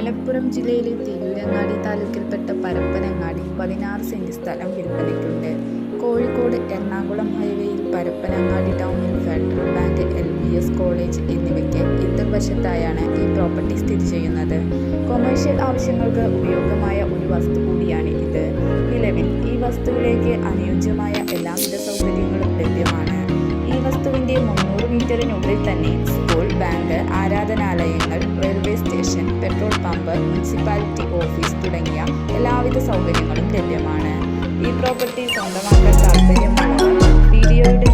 മലപ്പുറം ജില്ലയിലെ തിരൂരങ്ങാടി താലൂക്കിൽപ്പെട്ട പരപ്പനങ്ങാടി 16 സെന്റ് സ്ഥലം വിൽപ്പനയ്ക്കുണ്ട്. കോഴിക്കോട് എറണാകുളം ഹൈവേയിൽ പരപ്പനങ്ങാടി ടൗണിൽ ഫെഡറൽ ബാങ്ക്, LBS കോളേജ് എന്നിവയ്ക്ക് എതിർവശത്തായാണ് ഈ പ്രോപ്പർട്ടി സ്ഥിതി ചെയ്യുന്നത്. കൊമേഴ്ഷ്യൽ ആവശ്യങ്ങൾക്ക് ഉപയോഗമായ ഒരു വസ്തു കൂടിയാണ് ഇത്. നിലവിൽ ഈ വസ്തുവിലേക്ക് അനുയോജ്യമായ എല്ലാവിധ സൗകര്യങ്ങളും ലഭ്യമാണ്. ഈ വസ്തുവിന്റെ 300 മീറ്ററിനുള്ളിൽ തന്നെ സ്കൂൾ, ബാങ്ക്, ആരാധനാലയങ്ങൾ, railway station, petrol pump, municipality office തുടങ്ങിയ എല്ലാവിധ സൗകര്യങ്ങളും ലഭ്യമാണ്. ഈ പ്രോപ്പർട്ടി സ്വന്തമാക്കാൻ താല്പര്യമുള്ളവർ വീഡിയോയുടെ